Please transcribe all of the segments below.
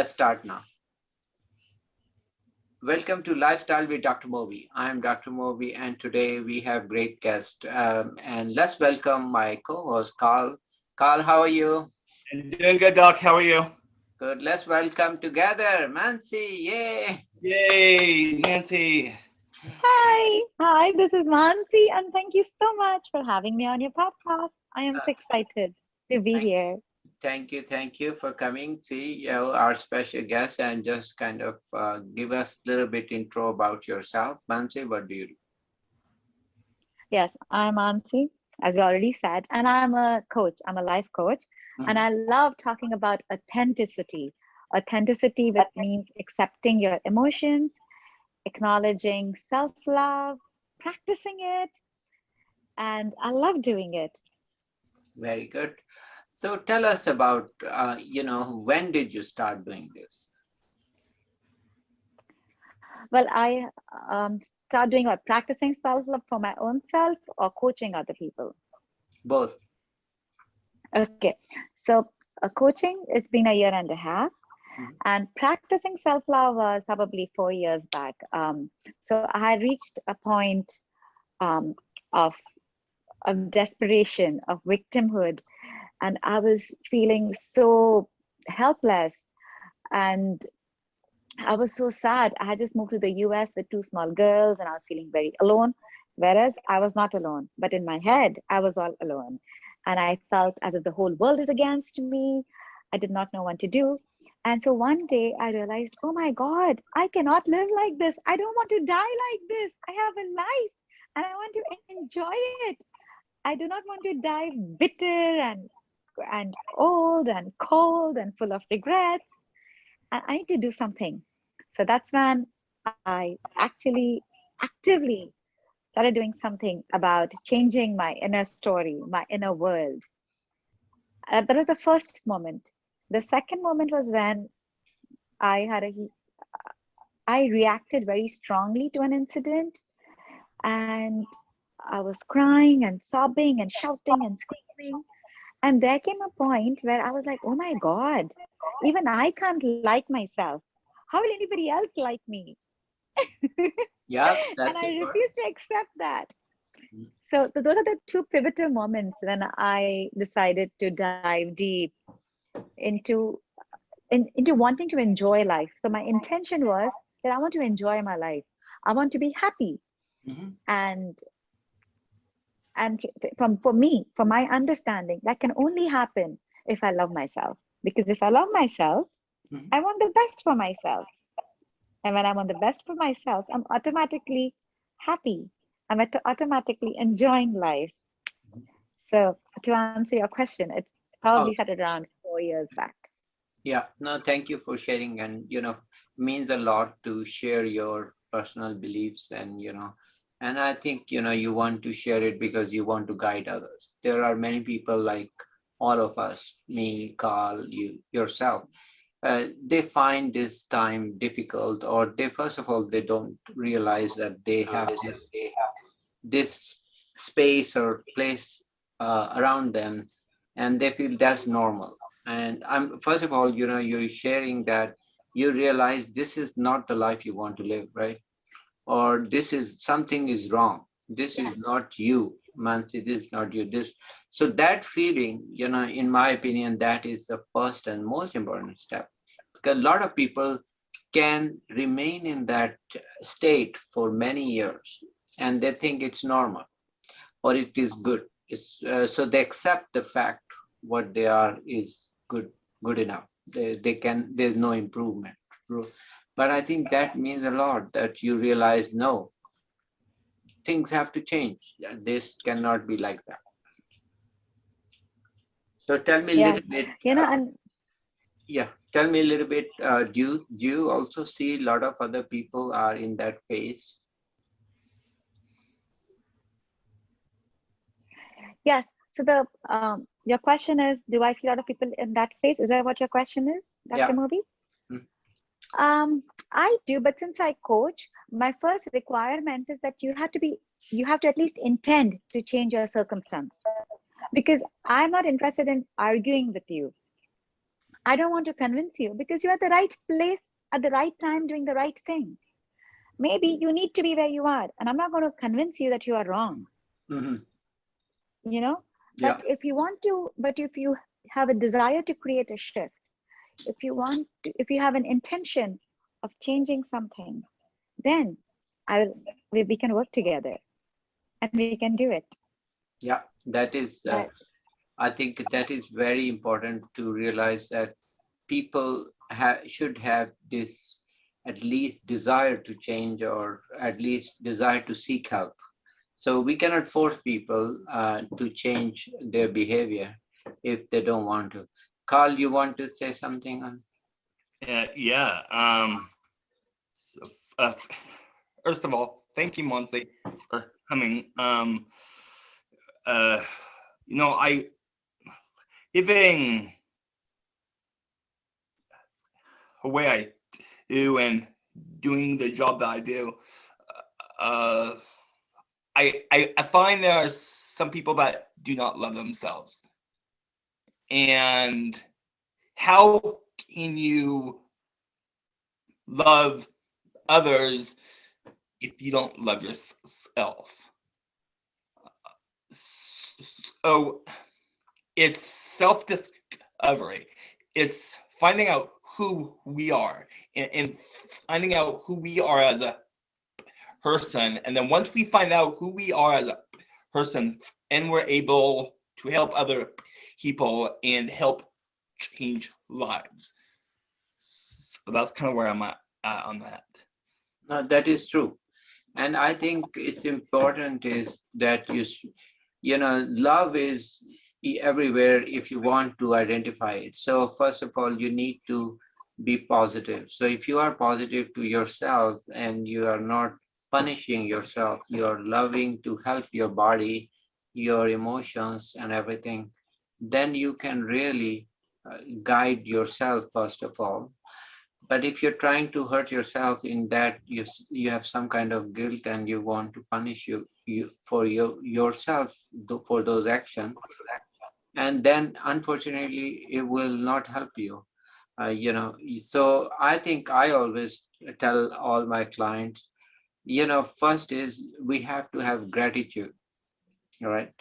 Let's start now. Welcome to Lifestyle with Dr. Moby. I'm Dr. Moby, and today we have great guest. And let's welcome my co-host, Carl. Carl, how are you? I'm doing good, Doc. How are you? Good. Let's welcome together, Mansi. Yay! Yay, Nancy. Hi, this is Mansi, and thank you so much for having me on your podcast. I am Uh, so excited to be thank, here. thank you for coming. See, our special guest, and just kind of give us a little bit intro about yourself, Mansi. What do you do? Yes, I'm Mansi, as we already said, and I'm a coach. I'm a life coach, and Mhm. I love talking about authenticity. Authenticity, which means accepting your emotions, acknowledging self-love, practicing it, and I love doing it. Very good. So tell us about, when did you start doing this? Well, I start doing what practicing self-love for my own self or coaching other people. Both. Okay, so coaching, it's been a year and a half, Mhm. and practicing self-love was probably 4 years back. So I had reached a point um, of of desperation, of victimhood, and I was feeling so helpless, and I was so sad. I had just moved to the US with two small girls, and I was feeling very alone. Whereas I was not alone, but in my head, I was all alone. And I felt as if the whole world is against me. I did not know what to do. And so one day I realized, oh my God, I cannot live like this. I don't want to die like this. I have a life and I want to enjoy it. I do not want to die bitter and old and cold and full of regrets. I need to do something. So that's when I actually actively started doing something about changing my inner story, my inner world. That was the first moment. The second moment was when I had a I reacted very strongly to an incident, and I was crying and sobbing and shouting and screaming. And there came a point where I was like, oh my God, even I can't like myself. How will anybody else like me? Yeah, And that's I important. refuse to accept that. So those are the two pivotal moments when I decided to dive deep into into wanting to enjoy life. So my intention was that I want to enjoy my life. I want to be happy. Mhm. And from for me, for my understanding, that can only happen if I love myself. Because if I love myself, Mhm. I want the best for myself. And when I want the best for myself, I'm automatically happy. I'm automatically enjoying life. So to answer your question, it probably Oh, started around 4 years back. yeah. No, thank you for sharing. And, means a lot to share your personal beliefs and I think, you want to share it because you want to guide others. There are many people like all of us, me, Carl, you, yourself. They find this time difficult, or they, first of all, they don't realize that they have this space or place around them, and they feel that's normal. And I'm, first of all, you're sharing that you realize this is not the life you want to live, right? Or this is, something is wrong, this is not you, Mansi, this is not you, this. So that feeling, in my opinion, that is the first and most important step, because a lot of people can remain in that state for many years, and they think it's normal or it is good. So they accept the fact what they are is good enough. They can, there's no improvement. But I think that means a lot, that you realize, no, things have to change. Yeah, this cannot be like that. So tell me a Yes. little bit. And Yeah, tell me a little bit. Do you also see a lot of other people are in that phase? yes, so the your question is, do I see a lot of people in that phase? Is that what your question is, Dr. Yeah. Moby? Mm. I do, but since I coach, my first requirement is that you have to at least intend to change your circumstance. Because I'm not interested in arguing with you. I don't want to convince you because you're at the right place at the right time doing the right thing. Maybe you need to be where you are, and I'm not going to convince you that you are wrong, Mhm. you know? Yeah, But if you have a desire to create a shift, if you have an intention of changing something, then we can work together and we can do it. yeah. That is, That I think that is very important to realize that people should have this at least desire to change or at least desire to seek help. So we cannot force people to change their behavior if they don't want to. Carl, you want to say something on? Yeah. So, uh, first of all, thank you, Mansi, for coming. Uh, I giving away I do and doing the job that I do. Uh, I find there are some people that do not love themselves, and how can you love others if you don't love yourself? So it's self-discovery. It's finding out who we are and finding out who we are as a person. And then once we find out who we are as a person, and we're able to help other people and help change lives. So that's kind of where I'm at on that. No, that is true. And I think it's important is that love is everywhere if you want to identify it. So first of all, you need to be positive. So if you are positive to yourself and you are not punishing yourself, you are loving to help your body, your emotions and everything, then you can really guide yourself first of all. But if you're trying to hurt yourself in that you have some kind of guilt and you want to punish you for yourself for those actions, and then unfortunately it will not help you. So I think I always tell all my clients, first is we have to have gratitude, all right?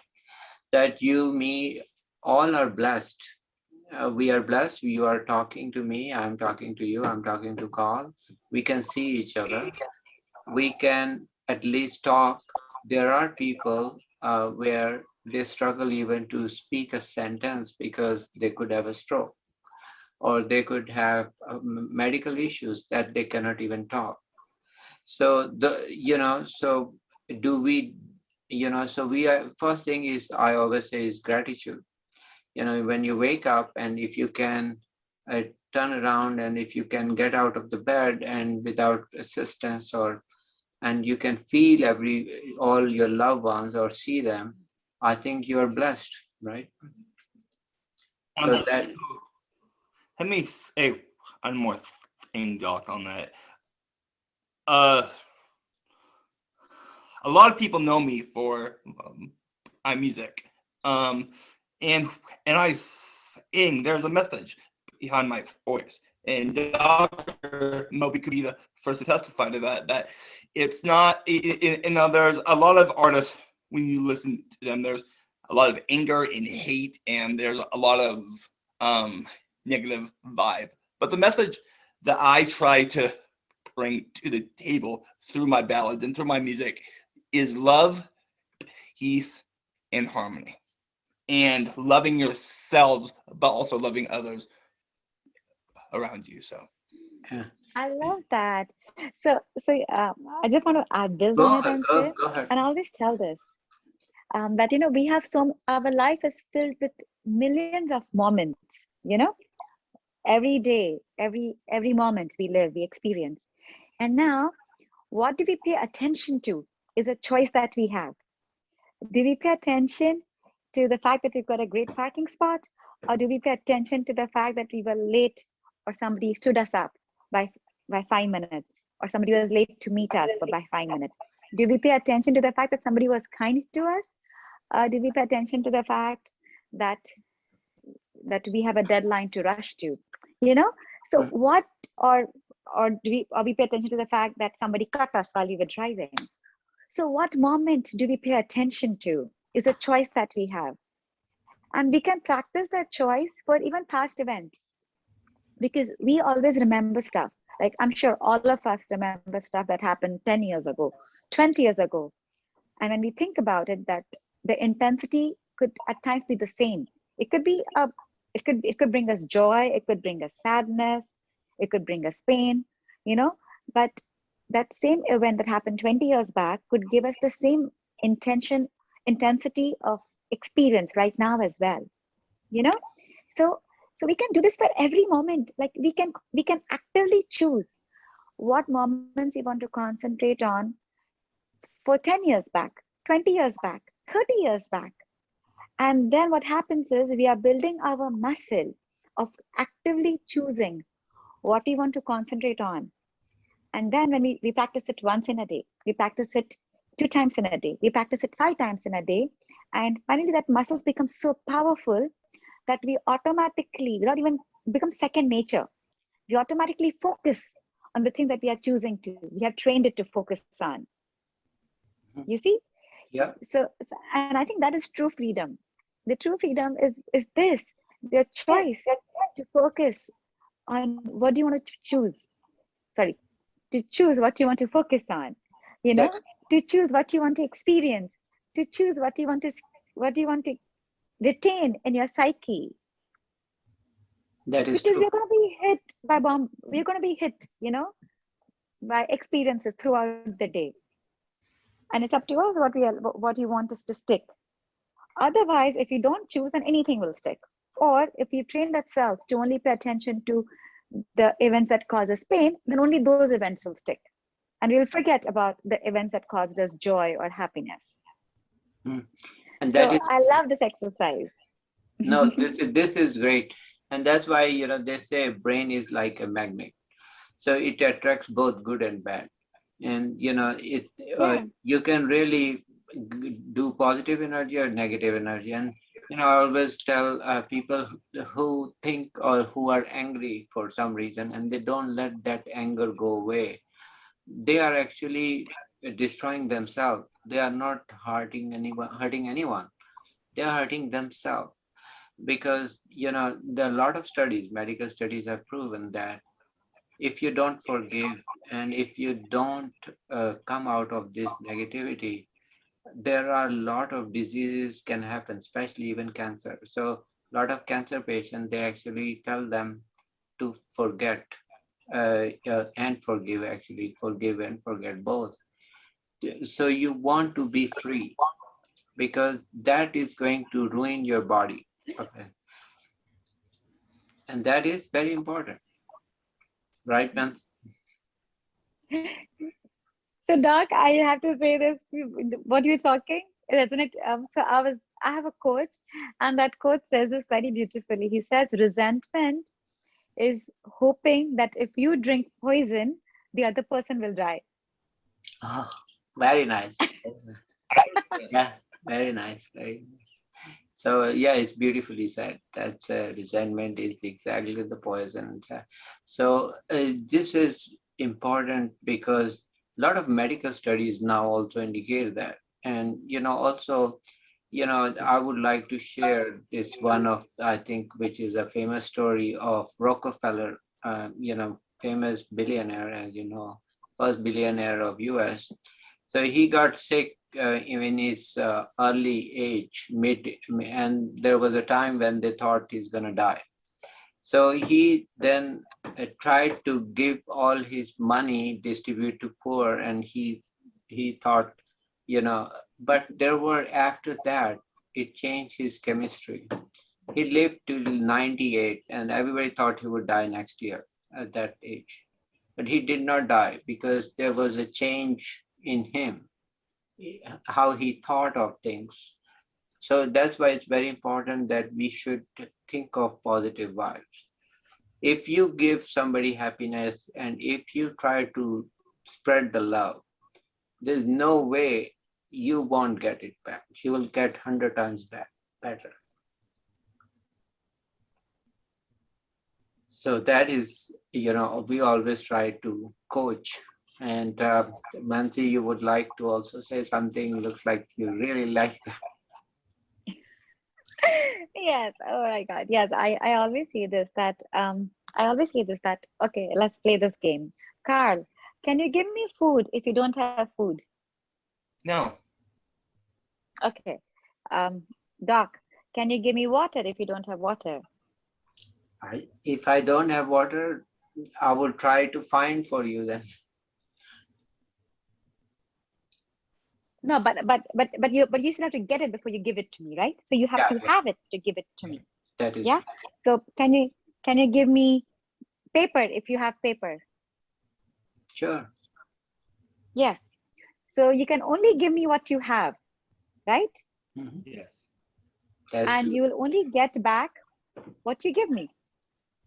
That you, me, all are blessed. We are blessed. You are talking to me. I'm talking to you. I'm talking to Carl. We can see each other. We can at least talk. There are people where they struggle even to speak a sentence because they could have a stroke or they could have medical issues that they cannot even talk. So so do we, so we are, first thing is I always say is gratitude. When you wake up and if you can uh, turn around and if you can get out of the bed and without assistance or and you can feel all your loved ones or see them, I think you are blessed, right? Um, So that Let me say one more thing, Doc, on that. Uh, a lot of people know me for my music, um, and I sing. There's a message behind my voice, and Dr. Moby could be the first to testify to that. That it's not. There's a lot of artists when you listen to them. There's a lot of anger and hate, and there's a lot of negative vibe. But the message that I try to bring to the table through my ballads and through my music is love, peace, and harmony. And loving yourselves, but also loving others around you. So yeah. I love that. I just want to add build Go on it ahead, and go, say, go ahead. and I always tell this that we have our life is filled with millions of moments. Every day, every moment we live, we experience. And now, what do we pay attention to is a choice that we have. Do we pay attention to the fact that we've got a great parking spot, or do we pay attention to the fact that we were late, or somebody stood us up by 5 minutes, or somebody was late to meet us for by 5 minutes? Do we pay attention to the fact that somebody was kind to us? Do we pay attention to the fact that that we have a deadline to rush to, you know? So Mm. what, or we pay attention to the fact that somebody cut us while we were driving. So what moment do we pay attention to is a choice that we have. And we can practice that choice for even past events, because we always remember stuff. Like I'm sure all of us remember stuff that happened 10 years ago, 20 years ago. And when we think about it, that the intensity could at times be the same. It could be it could bring us joy, it could bring us sadness, it could bring us pain, you know. But that same event that happened 20 years back could give us the same intensity of experience right now as well, you know. So so we can do this for every moment. Like we can actively choose what moments we want to concentrate on for 10 years back, 20 years back, 30 years back. And then what happens is we are building our muscle of actively choosing what we want to concentrate on. And then when we practice it once in a day, we practice it 2 times in a day, we practice it 5 times in a day. And finally, that muscles become so powerful that we automatically, without even become second nature, we automatically focus on the thing that we are choosing to. We have trained it to focus on. Mhm. You see? Yeah, And I think that is true freedom. The true freedom is this, the choice to focus on what do you want to choose. Sorry, to choose what you want to focus on, you that know, to choose what you want to experience, to choose what you want to retain in your psyche. that is Because true. we're going to be hit by we're going to be hit, you know, by experiences throughout the day. And it's up to us what you want us to stick. Otherwise, if you don't choose, then anything will stick. Or if you train that self to only pay attention to the events that cause us pain, then only those events will stick. And we'll forget about the events that caused us joy or happiness. Mm. And that So is I love this exercise. no, this is great. And that's why, they say brain is like a magnet. So it attracts both good and bad. And Yeah. you can really do positive energy or negative energy. And I always tell people who think or who are angry for some reason and they don't let that anger go away, they are actually destroying themselves. They are not hurting anyone. They are hurting themselves, because there are a lot of studies, medical studies have proven that if you don't forgive and if you don't come out of this negativity, there are a lot of diseases can happen, especially even cancer. So a lot of cancer patients, they actually tell them to forget and forgive, actually forgive and forget both. So you want to be free, because that is going to ruin your body. Okay. And that is very important, right, Nancy? So, Doc, I have to say this. What you're talking resonate. I have a quote, and that quote says this very beautifully. He says, "Resentment is hoping that if you drink poison, the other person will die." Oh, very nice. Yes. Yeah, very nice, very nice. So yeah, it's beautifully said. That's resentment is exactly the poison. So this is important because a lot of medical studies now also indicate that. And also, I would like to share this one of, I think, which is a famous story of Rockefeller, famous billionaire, as you know, first billionaire of US. So he got sick in his early age, and there was a time when they thought he's going to die. So he then tried to give all his money, distribute to poor, and he thought, but there were, after that, it changed his chemistry. He lived till 98, and everybody thought he would die next year at that age. But he did not die because there was a change in him, how he thought of things. So that's why it's very important that we should think of positive vibes. If you give somebody happiness and if you try to spread the love, there's no way you won't get it back. You will get 100 times back, better. So that is, we always try to coach. And Mansi, you would like to also say something? Looks like you really like that. Yes. Oh my God. Yes. I always say this that okay, let's play this game. Carl, can you give me food if you don't have food? No. Okay. Um, Doc, can you give me water if you don't have water? If I don't have water, I will try to find for you then. No, but you still have to get it before you give it to me, right? So you have Yeah, to yeah, have it to give it to me. that is Yeah. true. So can you give me paper if you have paper? Sure. Yes. So you can only give me what you have, right? Mhm. Yes. That's And true. you will only get back what you give me.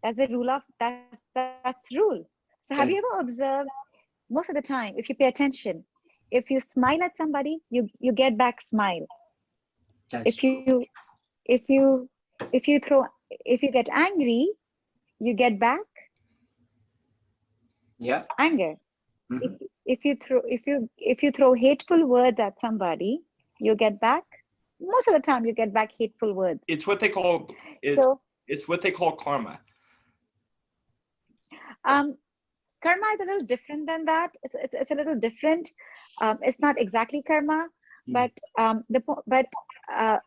That's the rule of that's rule. So have you ever That, observed most of the time, if you pay attention, if you smile at somebody, you get back smile. that's If true. you if you if you throw if you get angry, you get back Yeah. anger. If Mhm. if you throw hateful words at somebody, you get back most of the time you get back hateful words. It's what they call it. So It's what they call karma. um karma is a little different than that. It's a little different. It's not exactly karma, Mm. but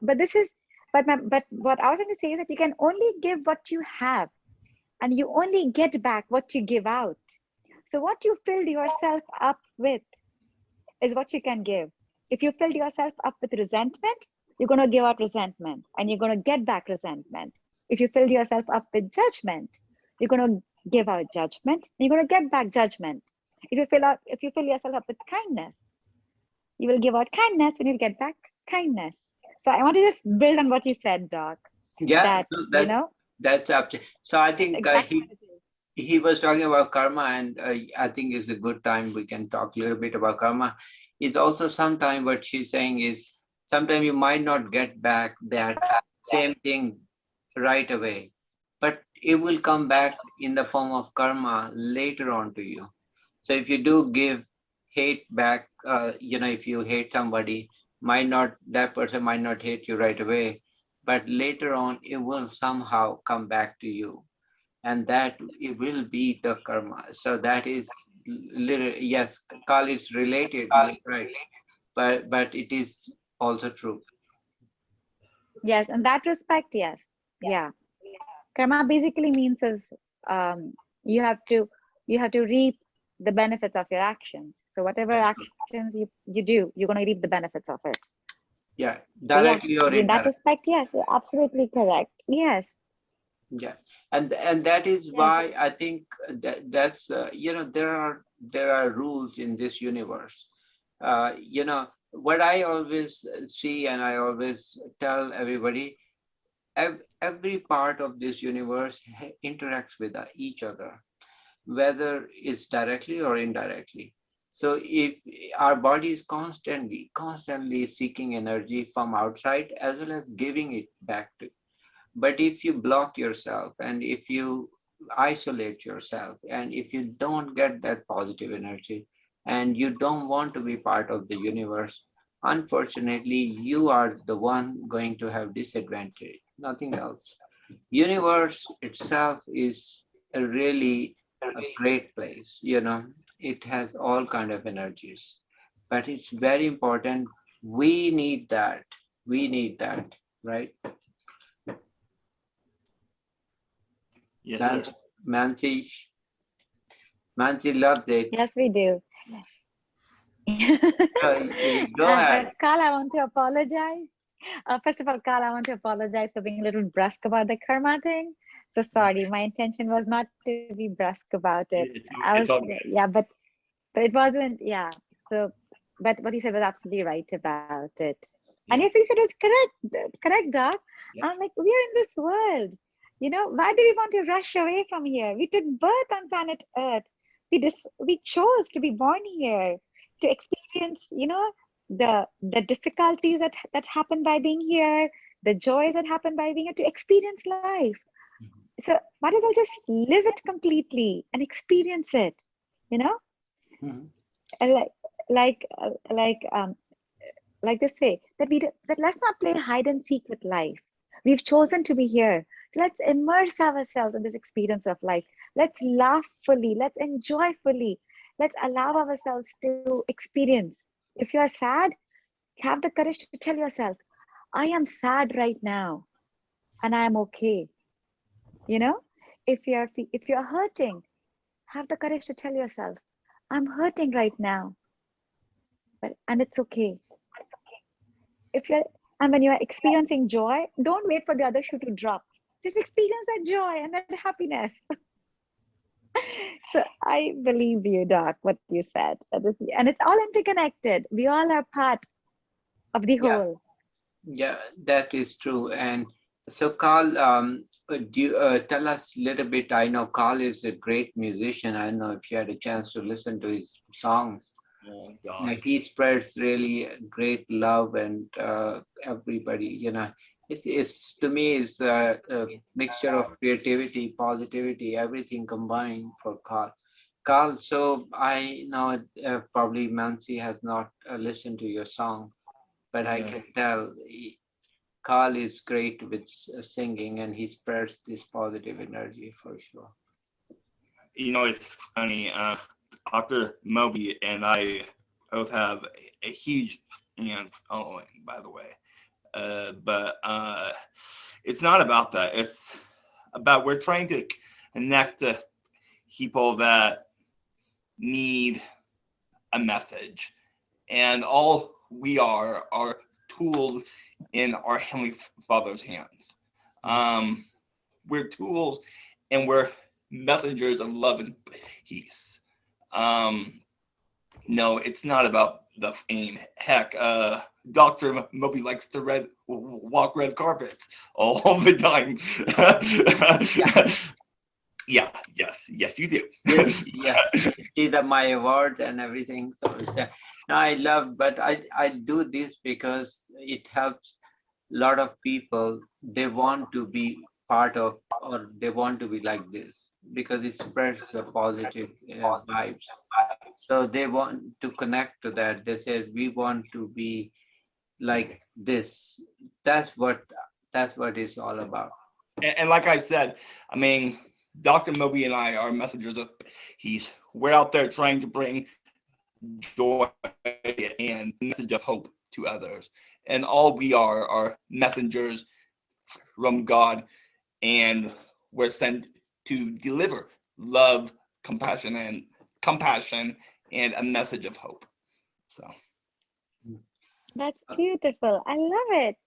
but this is but what I was going to say is that you can only give what you have, and you only get back what you give out. So what you filled yourself up with is what you can give. If you filled yourself up with resentment, you're going to give out resentment, and you're going to get back resentment. If you filled yourself up with judgment, you're going to give out judgment, and you're going to get back judgment. If you fill yourself up with kindness, you will give out kindness, and you'll get back kindness. So I want to just build on what you said, Doc. Yeah, That no, that's up to. So I that's think exactly what it is. he was talking about karma, and I think it's a good time we can talk a little bit about karma. It's also sometime what she's saying is sometimes you might not get back that same thing right away, but it will come back in the form of karma later on to you. So if you do give hate back, if you hate somebody, might not that person might not hate you right away, but later on it will somehow come back to you, and that it will be the karma. So that is little, yes, Kal is related, you're right, but it is also true. Yes, in that respect, yes. Yeah. Karma basically means is um, you have to you have to reap the benefits of your actions. So whatever That's true. actions you do, you're going to reap the benefits of it. Yeah, So yeah, directly or in that indirectly. respect, yes, you're absolutely correct. Yes, Yeah, and that is yes, why I think that's there are rules in this universe. What I always see, and I always tell everybody, every part of this universe interacts with each other, whether it's directly or indirectly. So if our body is constantly seeking energy from outside as well as giving it back to, but if you block yourself and if you isolate yourself and if you don't get that positive energy and you don't want to be part of the universe, unfortunately, you are the one going to have disadvantage, nothing else. Universe itself is a really a great place, it has all kind of energies, but it's very important. We need that, right? Yes, sir. Nancy, Nancy, Nancy loves it. yes, we do. Go And ahead. Carl, I want to apologize. First of all, Carl, I want to apologize for being a little brusque about the karma thing. So sorry, my intention was not to be brusque about it. I was, It's all yeah, but it wasn't, yeah. So, but what he said was absolutely right about it. And yes, yeah. we said it's correct, Doc. I'm Yep. like, we are in this world. Why do we want to rush away from here? We took birth on planet Earth. We chose to be born here to experience, the difficulties that happen by being here, the joys that happen by being here, to experience life. So might as well just live it completely and experience it, you know? Mhm. And like they say that that let's not play hide and seek with life. We've chosen to be here. So let's immerse ourselves in this experience of life. Let's laugh fully. Let's enjoy fully. Let's allow ourselves to experience. If you are sad, have the courage to tell yourself, I am sad right now and I am okay. You know, if you're hurting, have the courage to tell yourself, I'm hurting right now, but and it's okay. If you're and when you're experiencing joy, don't wait for the other shoe to drop. Just experience that joy and that happiness. So I believe you, Doc, what you said. And it's all interconnected. We all are part of the Yeah, whole. yeah, that is true. And so, Carl, do you, tell us a little bit? I know Carl is a great musician. I don't know if you had a chance to listen to his songs. Oh Yeah, God. he spreads really great love, and everybody, it's to me is a mixture of creativity, positivity, everything combined for Carl. Carl, so I know probably Mansi has not listened to your song, but I Yeah. can tell Carl is great with singing, and he spreads this positive energy for sure. It's funny. Dr. Moby and I both have a huge fan following, by the way. But it's not about that. It's about we're trying to connect to people that need a message, and all we are tools in our Heavenly Father's hands. Um, we're tools, and we're messengers of love and peace. Um, no, it's not about the fame. Heck, Dr. Moby likes to walk red carpets all the time. Yeah. Yeah, yes, you do. Yes, see the my awards and everything. So no, I love, but I do this because it helps a lot of people. They want to be part of, or they want to be like this because it spreads the positive vibes. So they want to connect to that. They said we want to be like this. That's what that's what it's all about. And like I said, I mean, Dr. Moby and I are messengers of peace. We're out there trying to bring joy and message of hope to others. And all we are messengers from God, and we're sent to deliver love, compassion and a message of hope. So That's beautiful. I love it.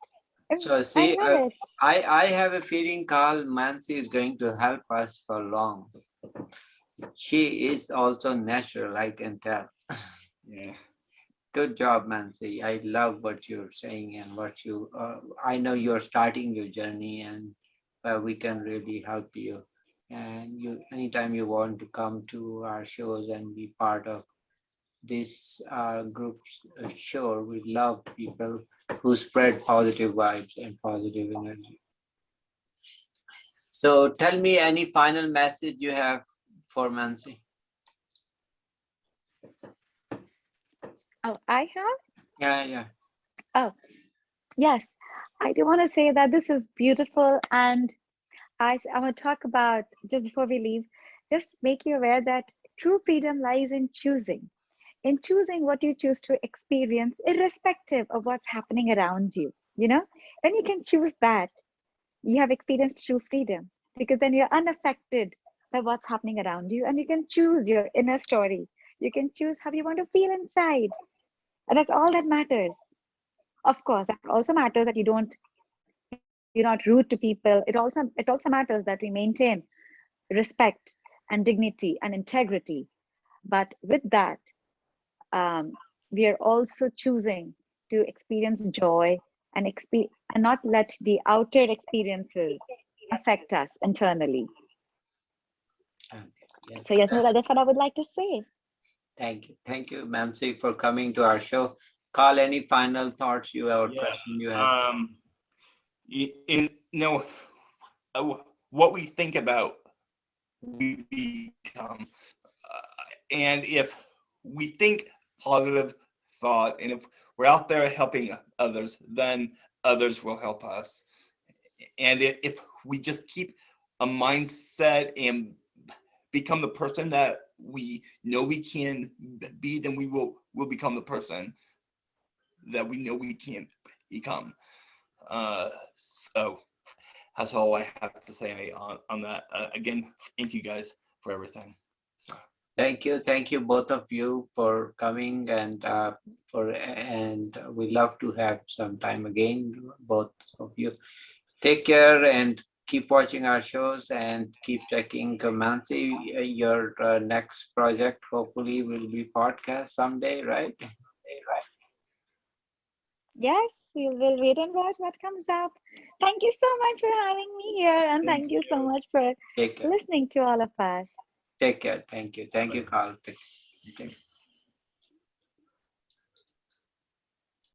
So I see, love it. I have a feeling Carl Mansi is going to help us for long. She is also natural, I can tell. yeah. Good job, Mansi. I love what you're saying and what you. I know you're starting your journey, and we can really help you. And you, anytime you want to come to our shows and be part of this group's show, we love people who spread positive vibes and positive energy. So tell me any final message you have for Mansi. Oh, I have? Yeah, yeah. Oh, yes. I do want to say that this is beautiful. And I want to talk about, just before we leave, just make you aware that true freedom lies in choosing what you choose to experience, irrespective of what's happening around you. You know, when you can choose that, you have experienced true freedom because then you're unaffected by what's happening around you and you can choose your inner story. You can choose how you want to feel inside. And that's all that matters. Of course, that also matters that you're not rude to people. It also matters that we maintain respect and dignity and integrity. But with that, um, we are also choosing to experience joy and not let the outer experiences affect us internally. Okay. Yes, So yes, no, that's that's what I would like to say. thank you, Mansi, for coming to our show. Carl, any final thoughts you have or Yeah. question you have? Um, in no, what we think about, we become. And if we think positive thought, and if we're out there helping others, then others will help us. And if we just keep a mindset and become the person that we know we can be, then will become the person that we know we can become. So that's all I have to say on that. Again, thank you guys for everything. So. Thank you both of you for coming, and we love to have some time again, both of you. Take care and keep watching our shows and keep checking. Mansi, your next project hopefully will be podcast someday, right? Yes, we will wait and watch what comes up. Thank you so much for having me here, and thank you so much for Take care. listening to all of us. Take care. Thank you. Thank you, Carl. Take care.